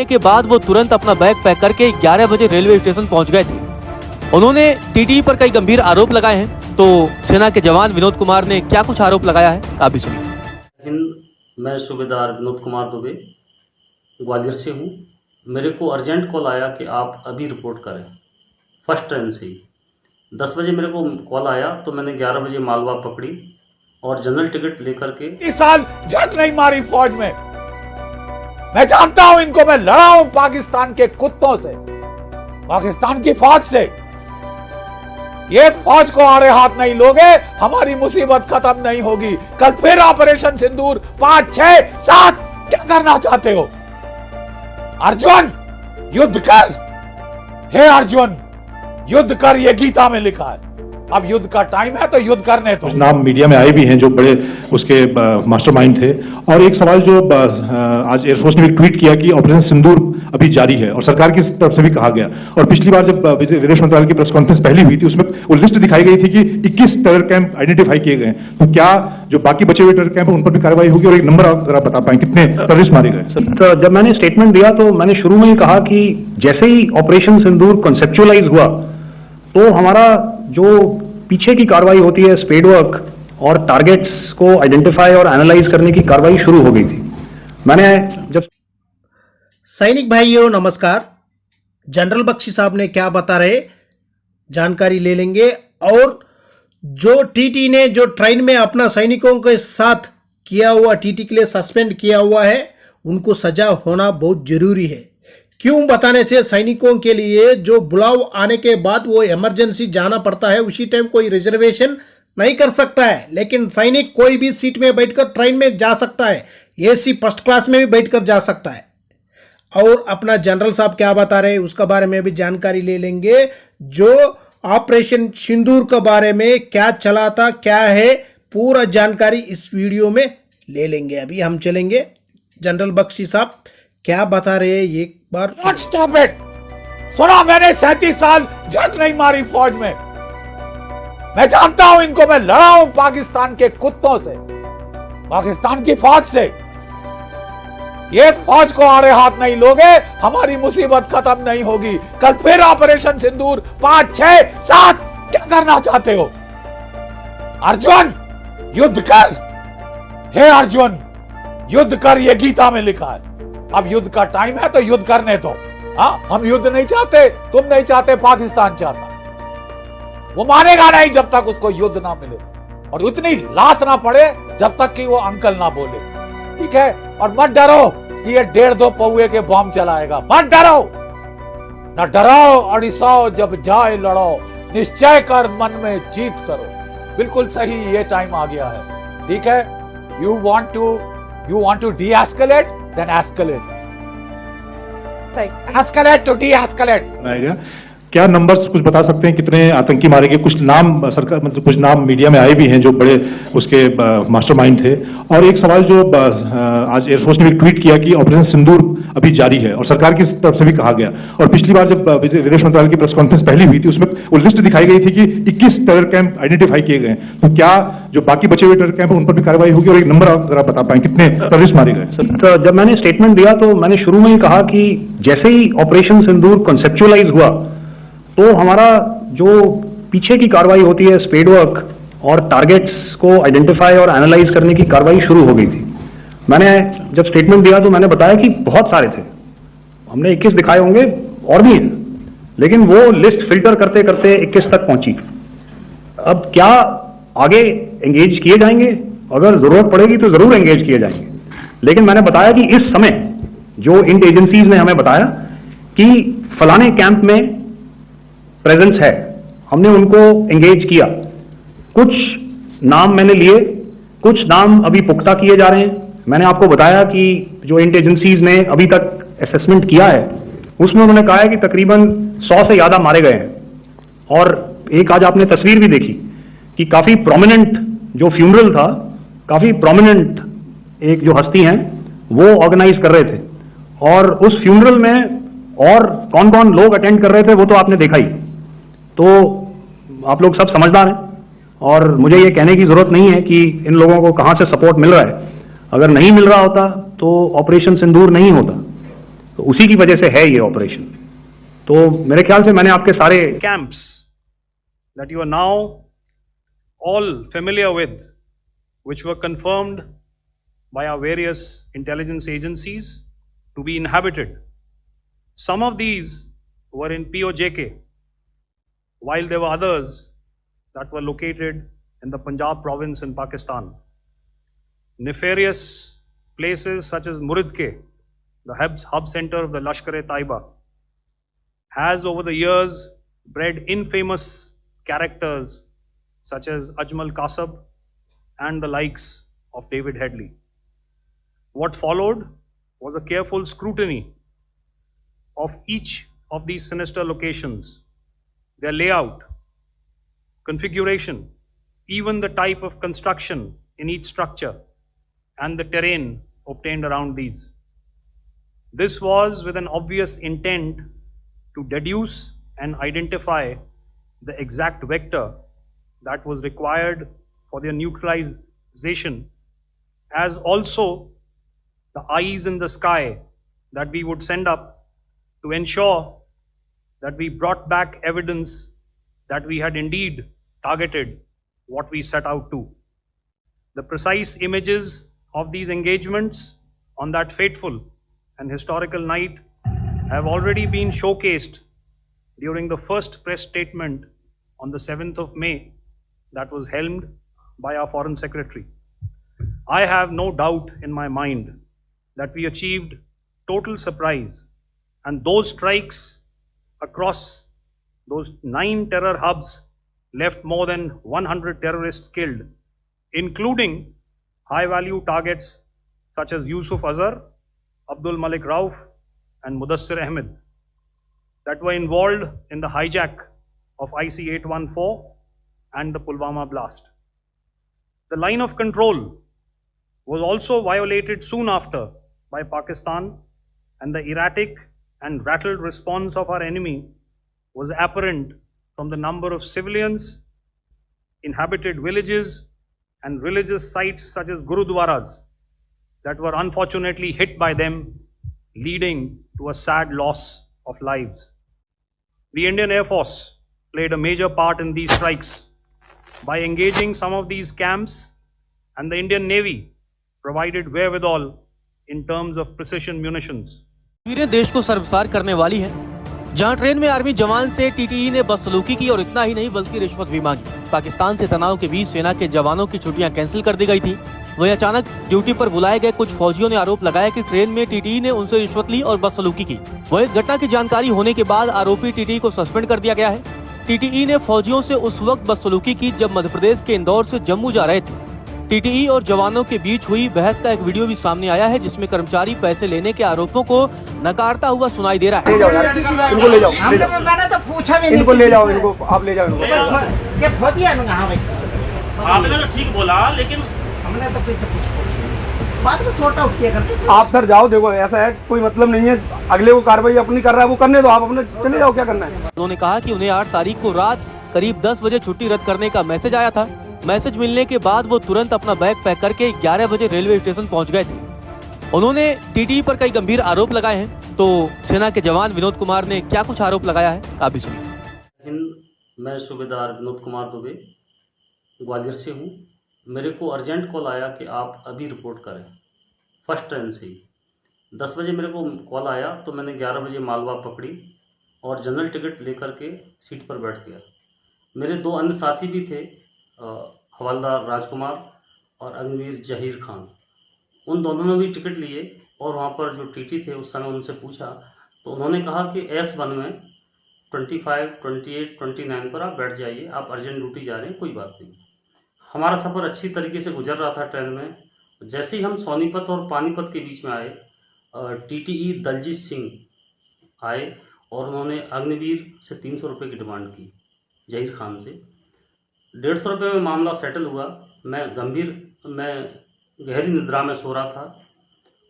के बाद वो तुरंत अपना बैग पैक करके 11 बजे रेलवे स्टेशन पहुंच गए थे। उन्होंने टीटी पर कई गंभीर आरोप लगाए हैं। तो सेना के जवान विनोद कुमार ने क्या कुछ आरोप लगाया है, आप भी सुनिए। हिंद, मैं सूबेदार विनोद कुमार दुबे ग्वालियर से हूँ। मेरे को अर्जेंट कॉल आया कि आप अभी रिपोर्ट करें, फर्स्ट ट्रेन से ही 10 बजे मेरे को कॉल आया, तो मैंने 11 बजे मालवा पकड़ी और जनरल टिकट लेकर के। इस साल झक नहीं मारी फौज में, मैं जानता हूं इनको, मैं लड़ा हूं पाकिस्तान के कुत्तों से, पाकिस्तान की फौज से। ये फौज को आड़े हाथ नहीं लोगे, हमारी मुसीबत खत्म नहीं होगी। कल फिर ऑपरेशन सिंदूर 5, 6, 7 क्या करना चाहते हो? अर्जुन युद्ध कर, हे अर्जुन युद्ध कर, ये गीता में लिखा है। अब युद्ध का टाइम है तो युद्ध करने दो। नाम मीडिया में आए भी हैं जो बड़े उसके मास्टरमाइंड थे। और एक सवाल जो आज एयरफोर्स ने भी ट्वीट किया कि ऑपरेशन सिंदूर अभी जारी है और सरकार की तरफ से भी कहा गया। और पिछली बार जब विदेश मंत्रालय की प्रेस कॉन्फ्रेंस पहली हुई थी उसमें वो लिस्ट दिखाई गई थी कि 21 टेरर कैंप आइडेंटिफाई किए गए। तो क्या जो बाकी बचे हुए टेरर कैंप उन पर भी कार्रवाई होगी? और एक नंबर आप जरा बता पाएं कितने टेररिस्ट मारे गए? तो जब मैंने स्टेटमेंट दिया तो मैंने शुरू में ही कहा कि जैसे ही ऑपरेशन सिंदूर कॉन्सेप्चुअलाइज हुआ तो हमारा जो पीछे की कार्रवाई होती है, स्पेड वर्क और टारगेट्स को आइडेंटिफाई और एनालाइज करने की कार्रवाई शुरू हो गई थी। मैंने जब सैनिक भाइयों नमस्कार, जनरल बख्शी साहब ने क्या बता रहे जानकारी ले लेंगे। और जो टीटी ने जो ट्रेन में अपना सैनिकों के साथ किया हुआ, टीटी के लिए सस्पेंड किया हुआ है, उनको सजा होना बहुत जरूरी है। क्यों बताने से सैनिकों के लिए जो बुलाव आने के बाद वो इमरजेंसी जाना पड़ता है, उसी टाइम कोई रिजर्वेशन नहीं कर सकता है, लेकिन सैनिक कोई भी सीट में बैठकर ट्रेन में जा सकता है, एसी फर्स्ट क्लास में भी बैठकर जा सकता है। और अपना जनरल साहब क्या बता रहे हैं उसका बारे में भी जानकारी ले लेंगे। जो ऑपरेशन सिंदूर के बारे में क्या चला था, क्या है, पूरा जानकारी इस वीडियो में ले लेंगे। अभी हम चलेंगे जनरल बख्शी साहब क्या बता रहे हैं एक बार। Stop it. सुना, मैंने 37 साल झक नहीं मारी फौज में, मैं जानता हूं इनको, मैं लड़ा हूं पाकिस्तान के कुत्तों से, पाकिस्तान की फौज से। ये फौज को आड़े हाथ नहीं लोगे, हमारी मुसीबत खत्म नहीं होगी। कल फिर ऑपरेशन सिंदूर 5, 6, 7 क्या करना चाहते हो? अर्जुन युद्ध कर, हे अर्जुन युद्ध कर, ये गीता में लिखा है। अब युद्ध का टाइम है तो युद्ध करने दो। हम युद्ध नहीं चाहते, तुम नहीं चाहते, पाकिस्तान चाहता। वो मानेगा नहीं जब तक उसको युद्ध ना मिले और उतनी लात ना पड़े जब तक कि वो अंकल ना बोले, ठीक है? और मत डरो कि ये 1.5-2 पौए के बम चलाएगा, मत डरो, न डराओ अड़िसाओ, जब जाए लड़ो, निश्चय कर मन में जीत करो। बिल्कुल सही, ये टाइम आ गया है, ठीक है? You want to de-escalate, then escalate. Escalate to de-escalate. क्या नंबर्स कुछ बता सकते हैं कितने आतंकी मारे गए? कुछ नाम सरकार मतलब कुछ नाम मीडिया में आए भी हैं जो बड़े उसके मास्टरमाइंड थे। और एक सवाल जो आज एयरफोर्स ने भी ट्वीट किया कि ऑपरेशन सिंदूर अभी जारी है और सरकार की तरफ से भी कहा गया। और पिछली बार जब विदेश मंत्रालय की प्रेस कॉन्फ्रेंस पहली हुई थी उसमें वो लिस्ट दिखाई गई थी कि 21 टेरर कैंप आइडेंटिफाई किए गए। तो क्या जो बाकी बचे हुए टेरर कैंप उन पर भी कार्रवाई होगी? और एक नंबर आप जरा बता पाएं कितने टेररिस्ट मारे गए? तो जब मैंने स्टेटमेंट दिया तो मैंने शुरू में ही कहा कि जैसे ही ऑपरेशन सिंदूर कॉन्सेप्चुअलाइज हुआ तो हमारा जो पीछे की कार्रवाई होती है, स्पेड वर्क और टारगेट्स को आइडेंटिफाई और एनालाइज करने की कार्रवाई शुरू हो गई थी। मैंने जब स्टेटमेंट दिया तो मैंने बताया कि बहुत सारे थे, हमने 21 दिखाए होंगे और भी हैं, लेकिन वो लिस्ट फिल्टर करते करते 21 तक पहुंची। अब क्या आगे एंगेज किए जाएंगे? अगर जरूरत पड़ेगी तो जरूर एंगेज किए जाएंगे, लेकिन मैंने बताया कि इस समय जो इंट एजेंसीज ने हमें बताया कि फलाने कैंप में प्रेजेंस है, हमने उनको एंगेज किया। कुछ नाम मैंने लिए, कुछ नाम अभी पुख्ता किए जा रहे हैं। मैंने आपको बताया कि जो इंट एजेंसीज ने अभी तक असेसमेंट किया है उसमें उन्होंने कहा है कि तकरीबन 100 से ज्यादा मारे गए हैं। और एक आज आपने तस्वीर भी देखी कि काफी प्रोमिनेंट जो फ्यूनरल था, काफी प्रोमिनेंट एक जो हस्ती हैं वो ऑर्गेनाइज कर रहे थे। और उस फ्यूनरल में और कौन कौन लोग अटेंड कर रहे थे वो तो आपने देखा ही। तो आप लोग सब समझदार हैं और मुझे ये कहने की जरूरत नहीं है कि इन लोगों को कहां से सपोर्ट मिल रहा है। अगर नहीं मिल रहा होता तो ऑपरेशन सिंदूर नहीं होता। तो उसी की वजह से है ये ऑपरेशन। तो मेरे ख्याल से मैंने आपके सारे camps that you are now all familiar with, which were confirmed by our various intelligence agencies to be inhabited. Some of these were in POJK, while there were others that were located in the Punjab province in Pakistan. Nefarious places such as Muridke, the hub center of the Lashkar-e-Taiba, has over the years bred infamous characters such as Ajmal Kasab and the likes of David Headley. What followed was a careful scrutiny of each of these sinister locations, their layout, configuration, even the type of construction in each structure, and the terrain obtained around these. This was with an obvious intent to deduce and identify the exact vector that was required for their neutralization, as also the eyes in the sky that we would send up to ensure that we brought back evidence that we had indeed targeted what we set out to. The precise images of these engagements on that fateful and historical night have already been showcased during the first press statement on the 7th of May that was helmed by our Foreign Secretary. I have no doubt in my mind that we achieved total surprise, and those strikes across those 9 terror hubs left more than 100 terrorists killed, including high-value targets such as Yusuf Azhar, Abdul Malik Rauf, and Mudassir Ahmed, that were involved in the hijack of IC-814 and the Pulwama blast. The line of control was also violated soon after by Pakistan, and the erratic and rattled response of our enemy was apparent from the number of civilians, inhabited villages, and religious sites such as Gurudwaras that were unfortunately hit by them, leading to a sad loss of lives. The Indian Air Force played a major part in these strikes by engaging some of these camps, and the Indian Navy provided wherewithal in terms of precision munitions. तस्वीरें देश को शर्मसार करने वाली हैं, जहां train में army जवान से टीटीई ने बदसलूकी की और इतना ही नहीं बल्कि रिश्वत भी मांगी। पाकिस्तान से तनाव के बीच सेना के जवानों की छुट्टियां कैंसिल कर दी गई थी। वहीं अचानक ड्यूटी पर बुलाए गए कुछ फौजियों ने आरोप लगाया कि ट्रेन में टीटीई ने उनसे रिश्वत ली और बदसलूकी की। वहीं इस घटना की जानकारी होने के बाद आरोपी टीटीई को सस्पेंड कर दिया गया है। टीटीई ने फौजियों से उस वक्त बदसलूकी की जब मध्य प्रदेश के इंदौर से जम्मू जा रहे थे। टीटीई और जवानों के बीच हुई बहस का एक वीडियो भी सामने आया है, जिसमें कर्मचारी पैसे लेने के आरोपों को नकारता हुआ सुनाई दे रहा है। इनको ले जाओ, मैंने तो पूछा भी नहीं। इनको ले जाओ, इनको आप ले जाओ इनको। क्या फौजी है ना? भाई आपने तो ठीक बोला, लेकिन हमने तो किसी कुछ बात को सॉर्ट आउट किया करते। आप सर जाओ, देखो ऐसा है, कोई मतलब नहीं है। अगले को कार्रवाई अपनी कर रहा है वो करने दो, आप अपने चले जाओ, क्या करना है। उन्होंने कहा कि उन्हें 8 तारीख को रात करीब 10 बजे छुट्टी रद्द करने का मैसेज आया था। मैसेज मिलने के बाद वो तुरंत अपना बैग पैक करके 11 बजे रेलवे स्टेशन पहुंच गए थे। उन्होंने टीटीई पर कई गंभीर आरोप लगाए हैं। तो सेना के जवान विनोद कुमार ने क्या कुछ आरोप लगाया है, आप भी सुनिए। मैं सूबेदार विनोद कुमार दुबे ग्वालियर से हूँ। मेरे को अर्जेंट कॉल आया कि आप अभी रिपोर्ट करें, फर्स्ट ट्रेन से ही। 10 बजे मेरे को कॉल आया तो मैंने 11 बजे मालवा पकड़ी और जनरल टिकट लेकर के सीट पर बैठ गया। मेरे 2 अन्य साथी भी थे, हवलदार राजकुमार और अग्निवीर जहीर खान। उन दोनों ने भी टिकट लिए और वहाँ पर जो टीटी थे उस समय उनसे पूछा तो उन्होंने कहा कि S1 में 25, 28, 29 पर आप बैठ जाइए, आप अर्जेंट ड्यूटी जा रहे हैं, कोई बात नहीं। हमारा सफ़र अच्छी तरीके से गुजर रहा था ट्रेन में। जैसे ही हम सोनीपत और पानीपत के बीच में आए, टीटीई दलजीत सिंह आए और उन्होंने अग्निवीर से 300 रुपये की डिमांड की, जहीर खान से 150 रुपये में मामला सेटल हुआ। मैं गहरी निद्रा में सो रहा था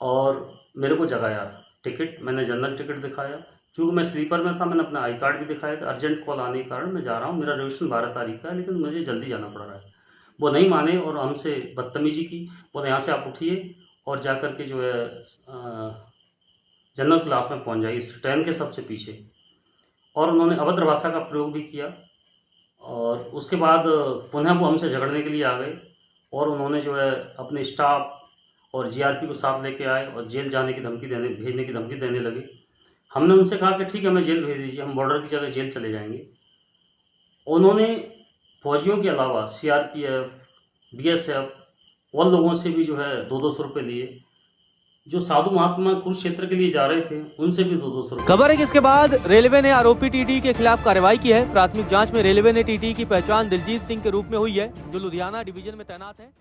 और मेरे को जगाया टिकट, मैंने जनरल टिकट दिखाया। चूँकि मैं स्लीपर में था, मैंने अपना आई कार्ड भी दिखाया कि अर्जेंट कॉल आने के कारण मैं जा रहा हूँ, मेरा रिजर्वेशन 12 तारीख का है, लेकिन मुझे जल्दी जाना पड़ रहा है। वो नहीं माने और हमसे बदतमीजी की। बोले यहाँ से आप उठिए और जा कर के जो है जनरल क्लास में पहुंच जाए, इस ट्रेन के सबसे पीछे। और उन्होंने अभद्र भाषा का प्रयोग भी किया और उसके बाद पुनः वो हमसे झगड़ने के लिए आ गए और उन्होंने जो है अपने स्टाफ और जीआरपी को साथ लेके आए और जेल जाने की भेजने की धमकी देने लगे। हमने उनसे कहा कि ठीक है, हमें जेल भेज दीजिए, हम बॉर्डर की जगह जेल चले जाएंगे। उन्होंने फौजियों के अलावा सीआरपीएफ, बीएसएफ और लोगों से भी जो है 200 रुपये लिए। जो साधु महात्मा कुरुक्षेत्र के लिए जा रहे थे उनसे भी 200 रुपये। खबर है कि इसके बाद रेलवे ने आरोपी टीटी के खिलाफ कार्रवाई की है। प्राथमिक जांच में रेलवे ने टीटी की पहचान दिलजीत सिंह के रूप में हुई है, जो लुधियाना डिवीजन में तैनात है।